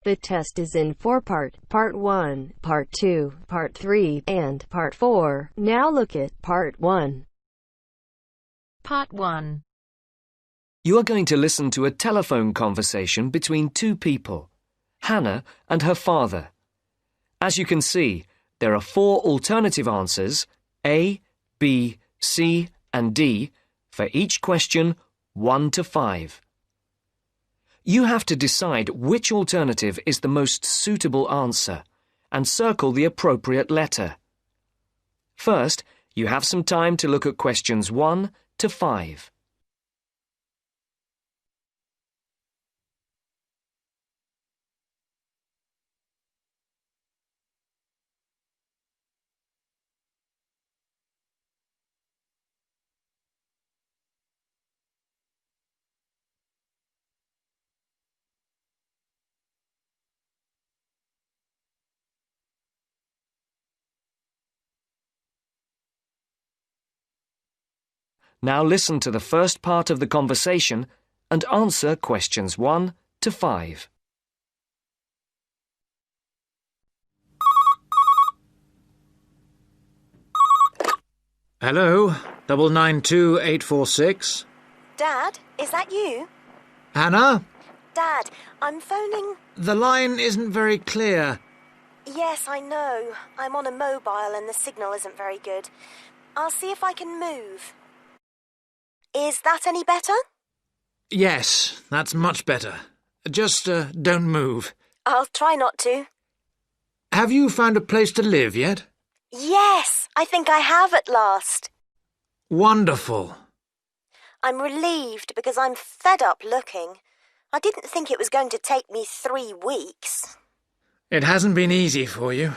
The test is in 4 parts: Part 1, Part 2, Part 3, and Part 4. Now look at Part 1. Part 1. You are going to listen to a telephone conversation between two people, Hannah and her father. As you can see, there are 4 alternative answers, A, B, C, and D, for each question 1 to 5. You have to decide which alternative is the most suitable answer and circle the appropriate letter. First, you have some time to look at questions 1 to 5. Now listen to the first part of the conversation and answer questions 1 to 5. Hello, 992846. Dad, is that you? Hannah? Dad, I'm phoning... The line isn't very clear. Yes, I know. I'm on a mobile and the signal isn't very good. I'll see if I can move. Is that any better? Yes, that's much better. Just don't move. I'll try not to. Have you found a place to live yet? Yes, I think I have at last. Wonderful. I'm relieved because I'm fed up looking. I didn't think it was going to take me 3 weeks. It hasn't been easy for you.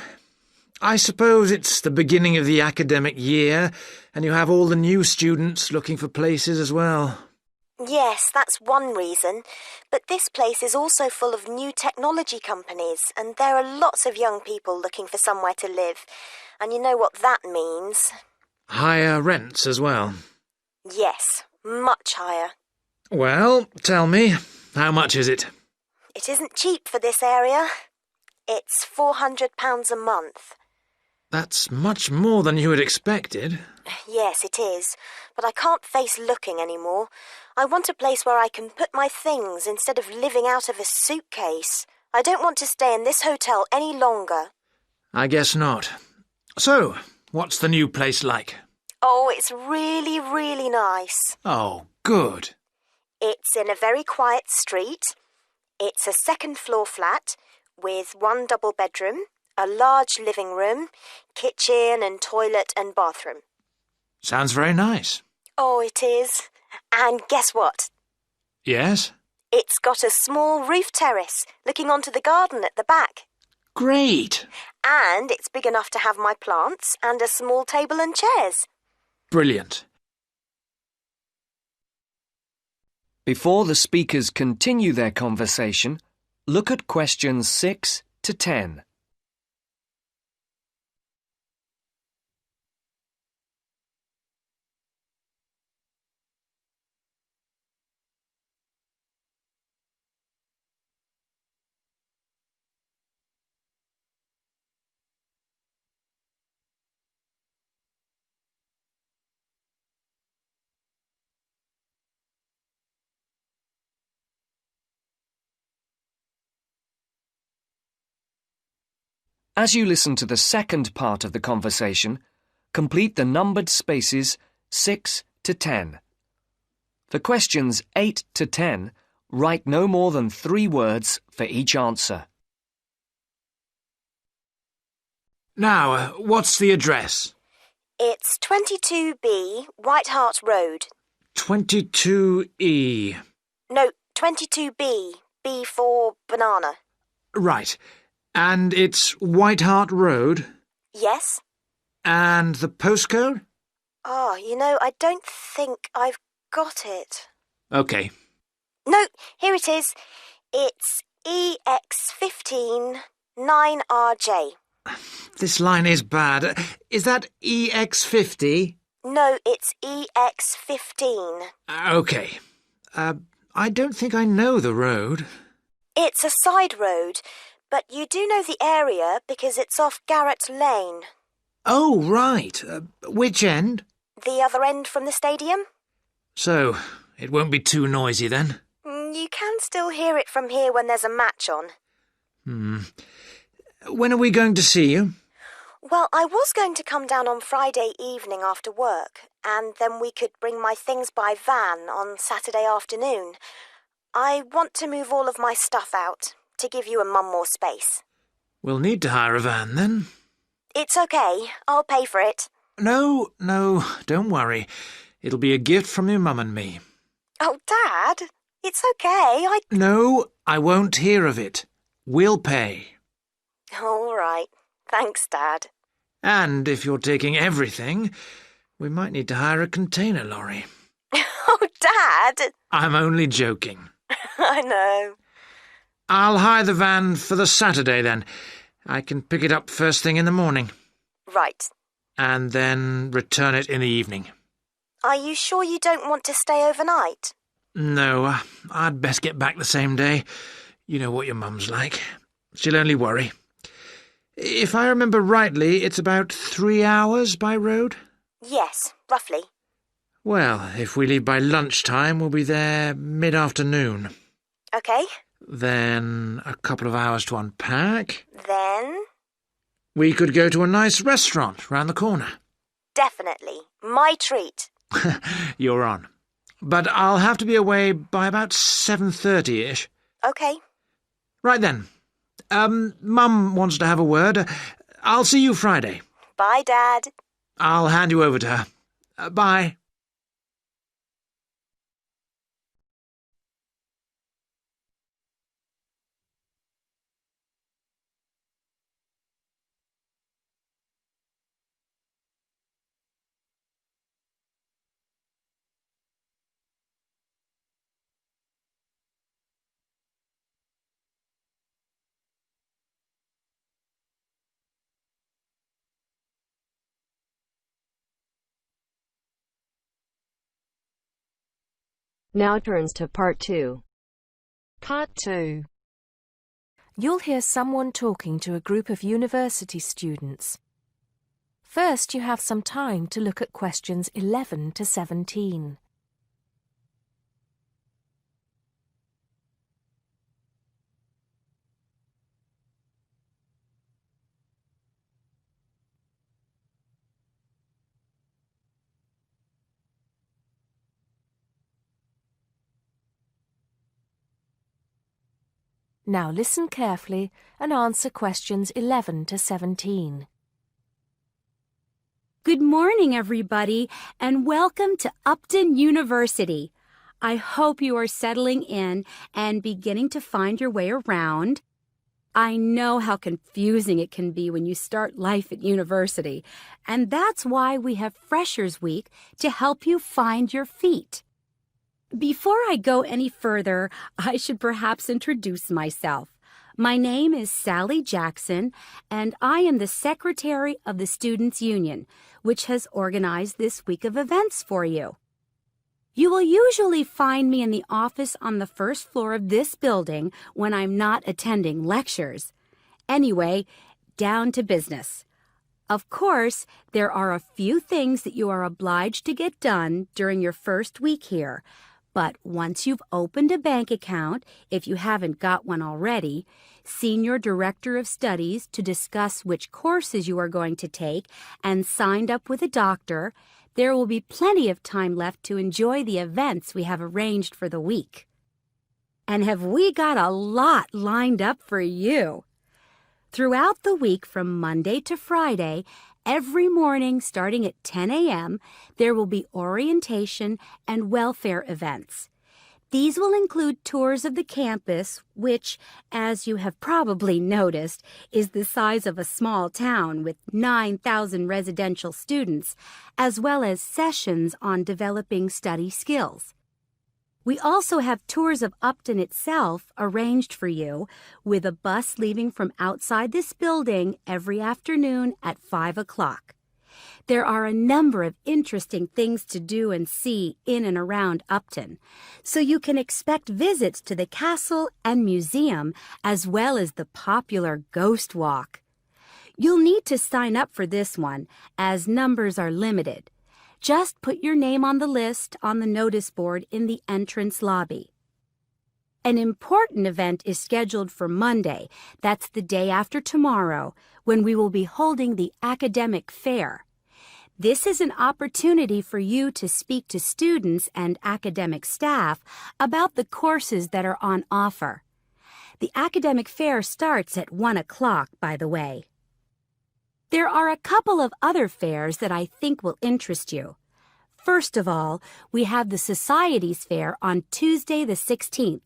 I suppose it's the beginning of the academic year, and you have all the new students looking for places as well. Yes, that's one reason. But this place is also full of new technology companies, and there are lots of young people looking for somewhere to live. And you know what that means. Higher rents as well. Yes, much higher. Well, tell me, how much is it? It isn't cheap for this area. It's £400 a month. That's much more than you had expected. Yes, it is. But I can't face looking anymore. I want a place where I can put my things instead of living out of a suitcase. I don't want to stay in this hotel any longer. I guess not. So, what's the new place like? Oh, it's really, really nice. Oh, good. It's in a very quiet street. It's a 2nd-floor flat with 1 double bedroom, a large living room, kitchen and toilet and bathroom. Sounds very nice. Oh, it is. And guess what? Yes? It's got a small roof terrace looking onto the garden at the back. Great. And it's big enough to have my plants and a small table and chairs. Brilliant. Before the speakers continue their conversation, look at questions 6 to 10. As you listen to the second part of the conversation, complete the numbered spaces 6 to 10. For questions 8 to 10, write no more than 3 words for each answer. Now, what's the address? It's 22B White Hart Road. 22E. No, 22B. B for banana. Right. And it's White Hart Road? Yes? And the postcode? Oh, I don't think I've got it. OK. No, here it is. It's EX15 9RJ. This line is bad. Is that EX50? No, it's EX15. OK. I don't think I know the road. It's a side road, but you do know the area because it's off Garrett Lane. Oh, right. Which end? The other end from the stadium? So, it won't be too noisy then? You can still hear it from here when there's a match on. When are we going to see you? Well, I was going to come down on Friday evening after work, and then we could bring my things by van on Saturday afternoon. I want to move all of my stuff out, to give you and Mum more space. We'll need to hire a van then. It's okay. I'll pay for it. No, don't worry. It'll be a gift from your mum and me. Oh, Dad, it's okay. No, I won't hear of it. We'll pay. All right. Thanks, Dad. And if you're taking everything, we might need to hire a container lorry. Oh, Dad! I'm only joking. I know. I'll hire the van for the Saturday then. I can pick it up first thing in the morning. Right. And then return it in the evening. Are you sure you don't want to stay overnight? No, I'd best get back the same day. You know what your mum's like. She'll only worry. If I remember rightly, it's about 3 hours by road? Yes, roughly. Well, if we leave by lunchtime, we'll be there mid-afternoon. Okay. Then a couple of hours to unpack. Then? We could go to a nice restaurant round the corner. Definitely. My treat. You're on. But I'll have to be away by about 7:30-ish. Okay. Right then. Mum wants to have a word. I'll see you Friday. Bye, Dad. I'll hand you over to her. Bye. Now turns to part 2. Part 2. You'll hear someone talking to a group of university students. First, you have some time to look at questions 11 to 17. Now listen carefully and answer questions 11 to 17. Good morning, everybody, and welcome to Upton University. I hope you are settling in and beginning to find your way around. I know how confusing it can be when you start life at university, and that's why we have Freshers Week to help you find your feet. Before I go any further, I should perhaps introduce myself. My name is Sally Jackson, and I am the Secretary of the Students' Union, which has organized this week of events for you. You will usually find me in the office on the first floor of this building when I'm not attending lectures. Anyway, down to business. Of course, there are a few things that you are obliged to get done during your first week here. But once you've opened a bank account, if you haven't got one already, seen your director of studies to discuss which courses you are going to take, and signed up with a doctor, there will be plenty of time left to enjoy the events we have arranged for the week. And have we got a lot lined up for you? Throughout the week from Monday to Friday, every morning starting at 10 a.m., there will be orientation and welfare events. These will include tours of the campus, which, as you have probably noticed, is the size of a small town with 9,000 residential students, as well as sessions on developing study skills. We also have tours of Upton itself arranged for you, with a bus leaving from outside this building every afternoon at 5 o'clock. There are a number of interesting things to do and see in and around Upton, so you can expect visits to the castle and museum as well as the popular Ghost Walk. You'll need to sign up for this one, as numbers are limited. Just put your name on the list on the notice board in the entrance lobby. An important event is scheduled for Monday, that's the day after tomorrow, when we will be holding the academic fair. This is an opportunity for you to speak to students and academic staff about the courses that are on offer. The academic fair starts at 1 o'clock, by the way. There are a couple of other fairs that I think will interest you. First of all, we have the Societies Fair on Tuesday the 16th,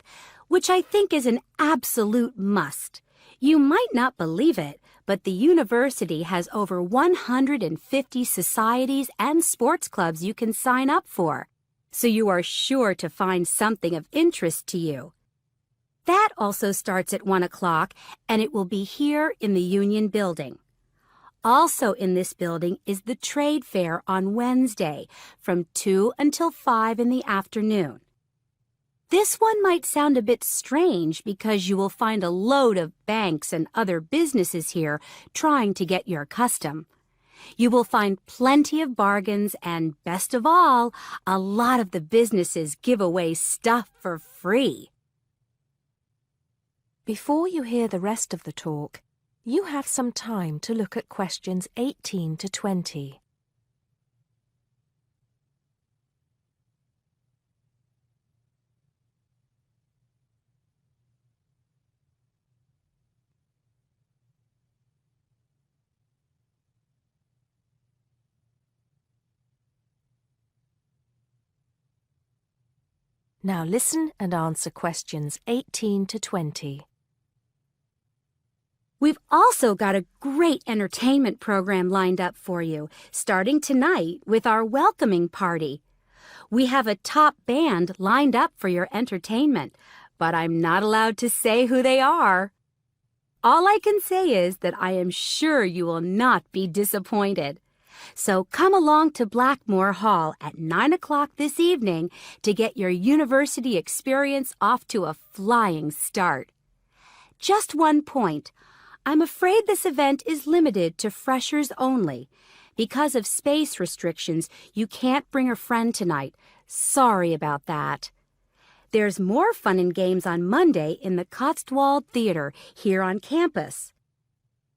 which I think is an absolute must. You might not believe it, but the university has over 150 societies and sports clubs you can sign up for, so you are sure to find something of interest to you. That also starts at 1 o'clock, and it will be here in the Union Building. Also in this building is the Trade Fair on Wednesday from 2 until 5 in the afternoon. This one might sound a bit strange because you will find a load of banks and other businesses here trying to get your custom. You will find plenty of bargains and, best of all, a lot of the businesses give away stuff for free. Before you hear the rest of the talk, you have some time to look at questions 18 to 20. Now listen and answer questions 18 to 20. We've also got a great entertainment program lined up for you, starting tonight with our welcoming party. We have a top band lined up for your entertainment, but I'm not allowed to say who they are. All I can say is that I am sure you will not be disappointed. So come along to Blackmore Hall at 9 o'clock this evening to get your university experience off to a flying start. Just one point. I'm afraid this event is limited to freshers only. Because of space restrictions, you can't bring a friend tonight. Sorry about that. There's more fun and games on Monday in the Cotswold Theater here on campus.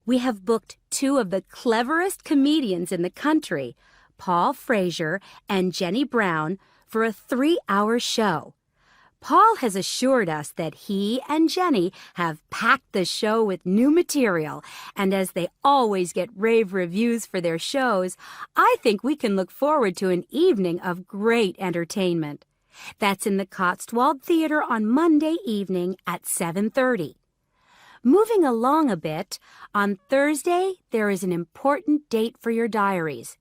We have booked two of the cleverest comedians in the country, Paul Frazier and Jenny Brown, for a 3-hour show. Paul has assured us that he and Jenny have packed the show with new material, and as they always get rave reviews for their shows, I think we can look forward to an evening of great entertainment. That's in the Cotswold Theater on Monday evening at 7:30. Moving along a bit, on Thursday there is an important date for your diaries.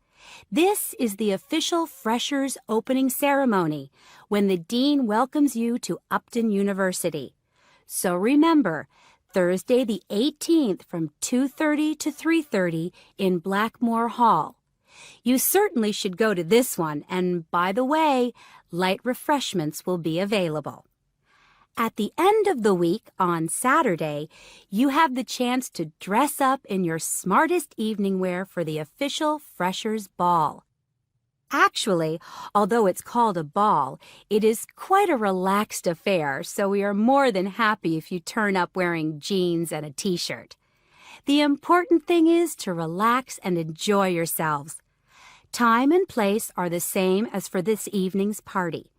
This is the official Freshers opening ceremony, when the dean welcomes you to Upton University. So remember, Thursday the 18th from 2:30 to 3:30 in Blackmore Hall. You certainly should go to this one, and by the way, light refreshments will be available. At the end of the week, on Saturday, you have the chance to dress up in your smartest evening wear for the official Freshers' Ball. Actually, although it's called a ball, it is quite a relaxed affair, so we are more than happy if you turn up wearing jeans and a t-shirt. The important thing is to relax and enjoy yourselves. Time and place are the same as for this evening's party.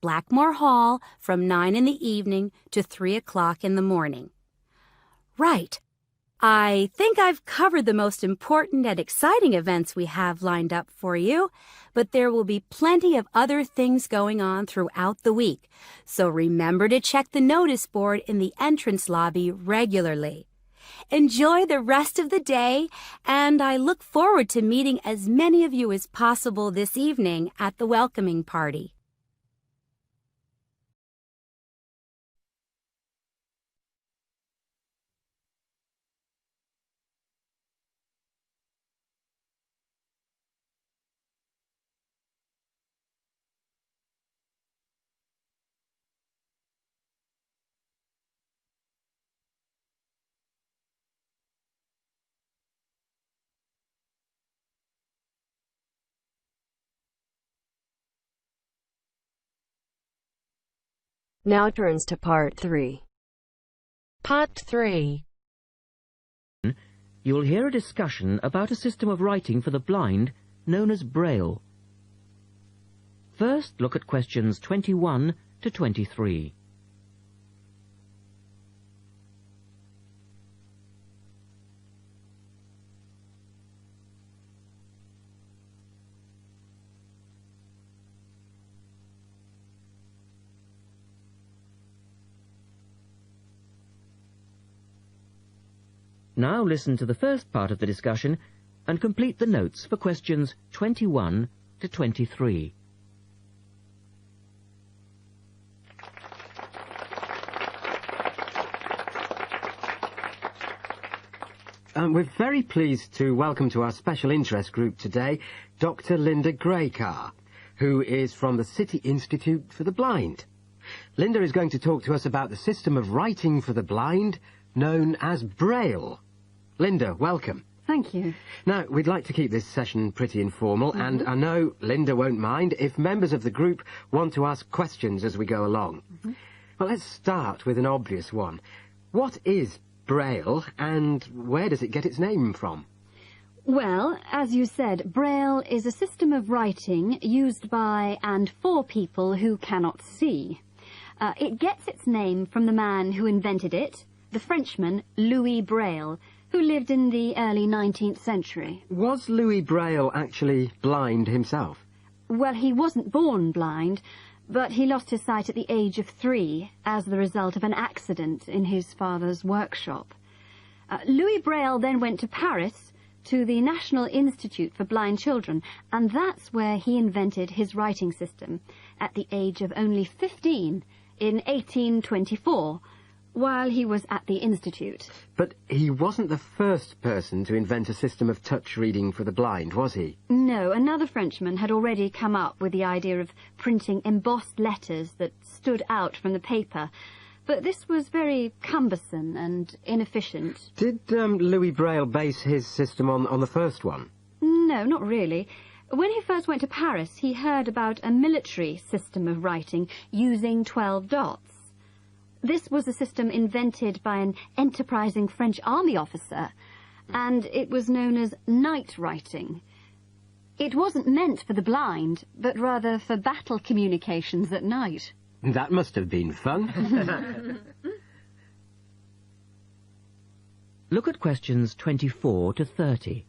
Blackmore Hall from 9 in the evening to 3 o'clock in the morning. Right. I think I've covered the most important and exciting events we have lined up for you, but there will be plenty of other things going on throughout the week, so remember to check the notice board in the entrance lobby regularly. Enjoy the rest of the day, and I look forward to meeting as many of you as possible this evening at the welcoming party. Now turns to Part 3. Part 3. You'll hear a discussion about a system of writing for the blind known as Braille. First, look at questions 21 to 23. Now listen to the first part of the discussion and complete the notes for questions 21 to 23. We're very pleased to welcome to our special interest group today Dr. Linda Graycar, who is from the City Institute for the Blind. Linda is going to talk to us about the system of writing for the blind known as Braille. Linda, welcome. Thank you. Now, we'd like to keep this session pretty informal, and I know Linda won't mind if members of the group want to ask questions as we go along. Well, let's start with an obvious one. What is Braille, and where does it get its name from? Well, as you said, Braille is a system of writing used by and for people who cannot see. It gets its name from the man who invented it, the Frenchman Louis Braille, who lived in the early 19th century. Was Louis Braille actually blind himself? Well, he wasn't born blind, but he lost his sight at the age of 3 as the result of an accident in his father's workshop. Louis Braille then went to Paris to the National Institute for Blind Children, and that's where he invented his writing system at the age of only 15 in 1824, while he was at the Institute. But he wasn't the first person to invent a system of touch reading for the blind, was he? No, another Frenchman had already come up with the idea of printing embossed letters that stood out from the paper, but this was very cumbersome and inefficient. Did Louis Braille base his system on the first one? No, not really. When he first went to Paris, he heard about a military system of writing using 12 dots. This was a system invented by an enterprising French army officer, and it was known as night writing. It wasn't meant for the blind, but rather for battle communications at night. That must have been fun. Look at questions 24 to 30.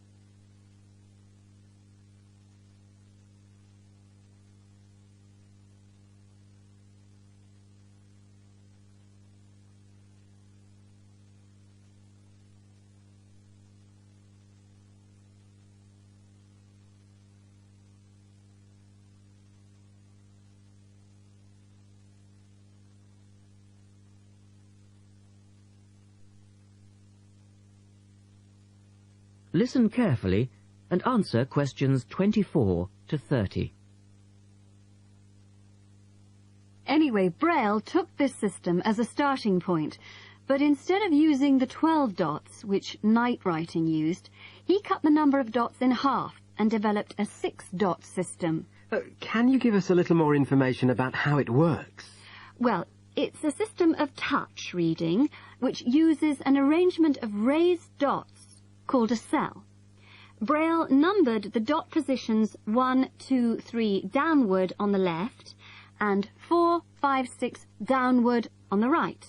Listen carefully and answer questions 24 to 30. Anyway, Braille took this system as a starting point, but instead of using the 12 dots, which night writing used, he cut the number of dots in half and developed a 6-dot system. Can you give us a little more information about how it works? Well, it's a system of touch reading which uses an arrangement of raised dots called a cell. Braille numbered the dot positions 1, 2, 3 downward on the left and 4, 5, 6 downward on the right.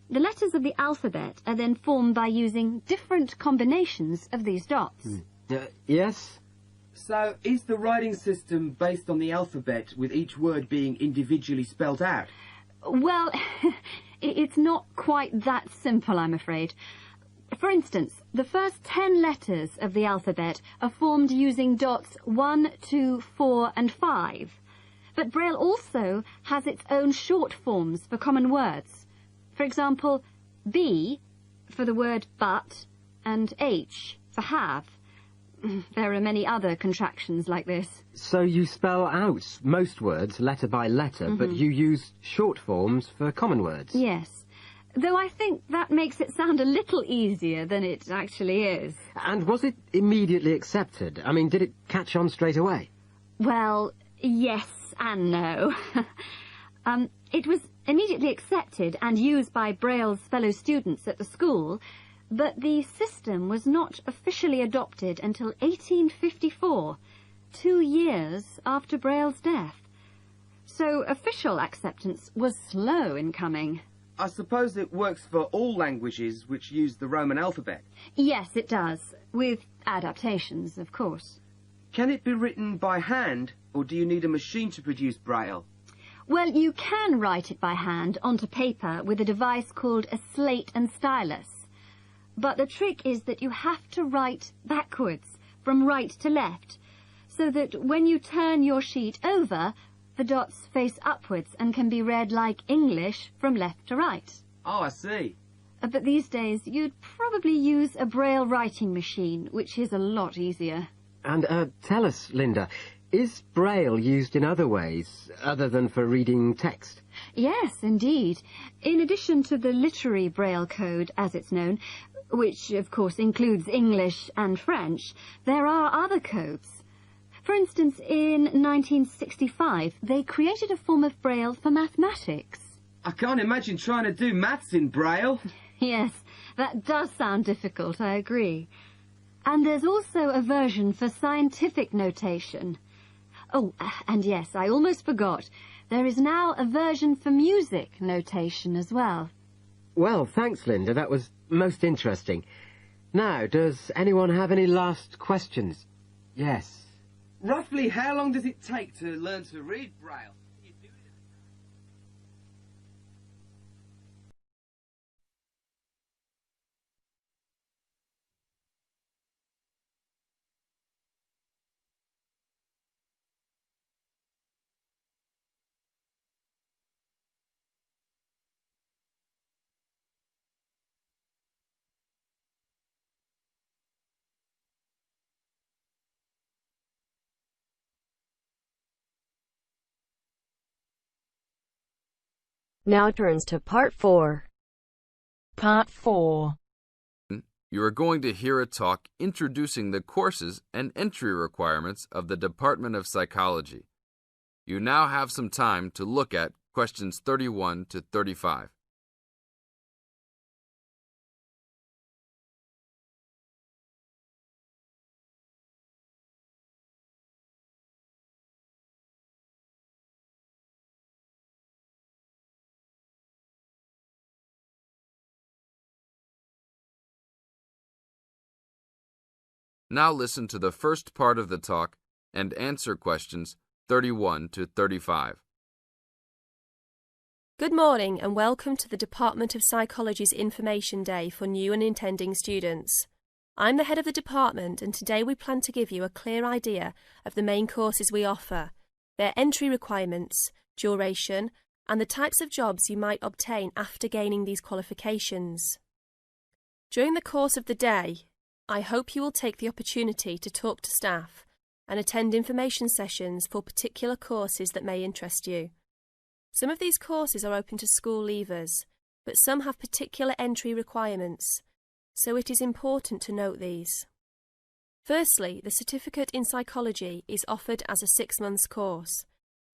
The letters of the alphabet are then formed by using different combinations of these dots. Yes? So, is the writing system based on the alphabet with each word being individually spelt out? Well, it's not quite that simple, I'm afraid. For instance, the first 10 letters of the alphabet are formed using dots 1, 2, 4 and 5. But Braille also has its own short forms for common words. For example, B for the word but and H for have. There are many other contractions like this. So you spell out most words letter by letter, but you use short forms for common words? Yes. Though I think that makes it sound a little easier than it actually is. And was it immediately accepted? I mean, did it catch on straight away? Well, yes and no. It was immediately accepted and used by Braille's fellow students at the school, but the system was not officially adopted until 1854, 2 years after Braille's death. So official acceptance was slow in coming. I suppose it works for all languages which use the Roman alphabet. Yes, it does, with adaptations, of course. Can it be written by hand, or do you need a machine to produce Braille? Well, you can write it by hand onto paper with a device called a slate and stylus. But the trick is that you have to write backwards, from right to left, so that when you turn your sheet over, the dots face upwards and can be read like English from left to right. Oh, I see. But these days, you'd probably use a Braille writing machine, which is a lot easier. And tell us, Linda, is Braille used in other ways, other than for reading text? Yes, indeed. In addition to the literary Braille code, as it's known, which of course includes English and French, there are other codes. For instance, in 1965, they created a form of Braille for mathematics. I can't imagine trying to do maths in Braille. Yes, that does sound difficult, I agree. And there's also a version for scientific notation. Oh, and yes, I almost forgot. There is now a version for music notation as well. Well, thanks, Linda. That was most interesting. Now, does anyone have any last questions? Yes. Roughly how long does it take to learn to read Braille? Now turns to Part 4. Part 4. You are going to hear a talk introducing the courses and entry requirements of the Department of Psychology. You now have some time to look at questions 31 to 35. Now listen to the first part of the talk and answer questions 31 to 35. Good morning and welcome to the Department of Psychology's Information Day for new and intending students. I'm the head of the department and today we plan to give you a clear idea of the main courses we offer, their entry requirements, duration, and the types of jobs you might obtain after gaining these qualifications. During the course of the day, I hope you will take the opportunity to talk to staff and attend information sessions for particular courses that may interest you. Some of these courses are open to school leavers, but some have particular entry requirements, so it is important to note these. Firstly, the Certificate in Psychology is offered as a 6-month course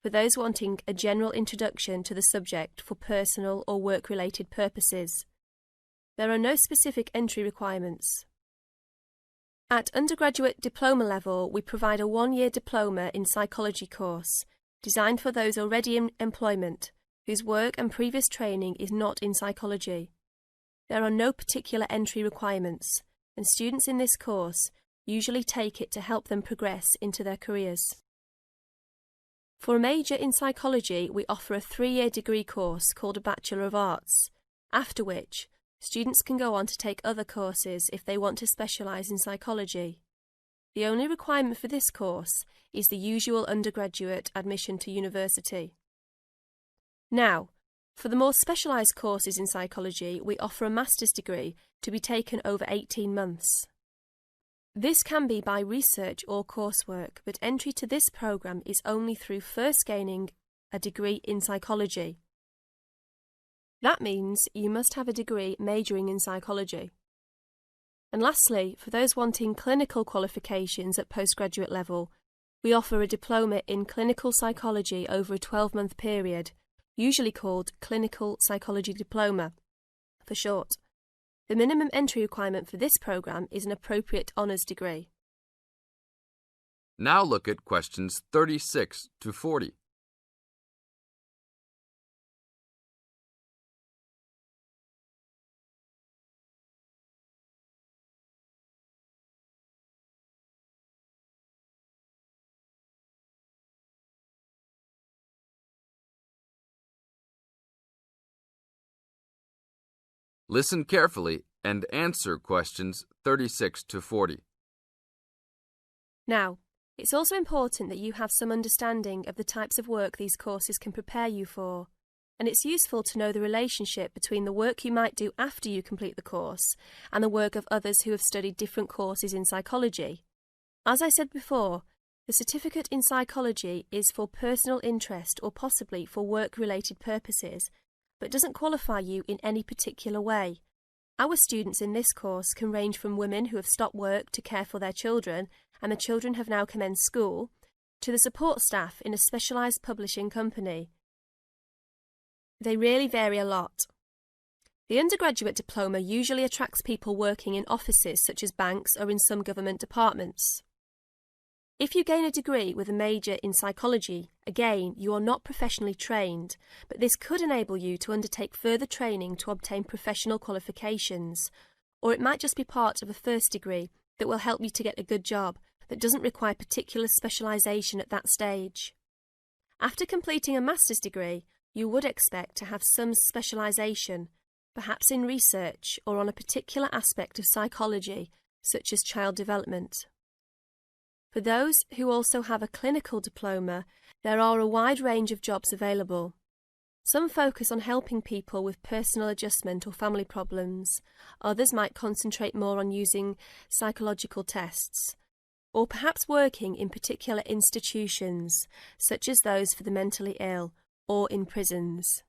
for those wanting a general introduction to the subject for personal or work-related purposes. There are no specific entry requirements. At undergraduate diploma level, we provide a 1-year diploma in psychology course, designed for those already in employment, whose work and previous training is not in psychology. There are no particular entry requirements, and students in this course usually take it to help them progress into their careers. For a major in psychology, we offer a 3-year degree course called a Bachelor of Arts, after which students can go on to take other courses if they want to specialise in psychology. The only requirement for this course is the usual undergraduate admission to university. Now, for the more specialised courses in psychology, we offer a master's degree to be taken over 18 months. This can be by research or coursework, but entry to this programme is only through first gaining a degree in psychology. That means you must have a degree majoring in psychology. And lastly, for those wanting clinical qualifications at postgraduate level, we offer a diploma in clinical psychology over a 12-month period, usually called Clinical Psychology Diploma for short. The minimum entry requirement for this programme is an appropriate honours degree. Now look at questions 36 to 40. Listen carefully and answer questions 36 to 40. Now, it's also important that you have some understanding of the types of work these courses can prepare you for, and it's useful to know the relationship between the work you might do after you complete the course and the work of others who have studied different courses in psychology. As I said before, the certificate in psychology is for personal interest or possibly for work-related purposes, but doesn't qualify you in any particular way. Our students in this course can range from women who have stopped work to care for their children and the children have now commenced school, to the support staff in a specialised publishing company. They really vary a lot. The undergraduate diploma usually attracts people working in offices such as banks or in some government departments. If you gain a degree with a major in psychology, again, you are not professionally trained, but this could enable you to undertake further training to obtain professional qualifications, or it might just be part of a first degree that will help you to get a good job that doesn't require particular specialisation at that stage. After completing a master's degree, you would expect to have some specialisation, perhaps in research or on a particular aspect of psychology, such as child development. For those who also have a clinical diploma, there are a wide range of jobs available. Some focus on helping people with personal adjustment or family problems. Others might concentrate more on using psychological tests, or perhaps working in particular institutions, such as those for the mentally ill, or in prisons.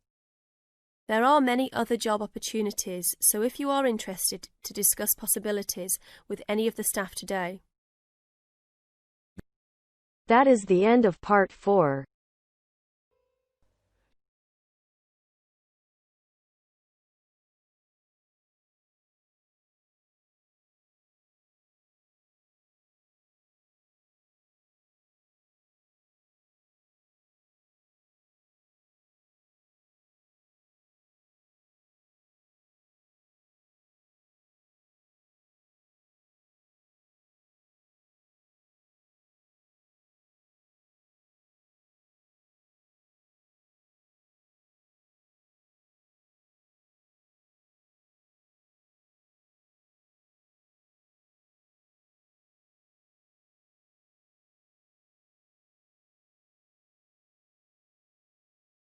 There are many other job opportunities, so if you are interested to discuss possibilities with any of the staff today. That is the end of part 4.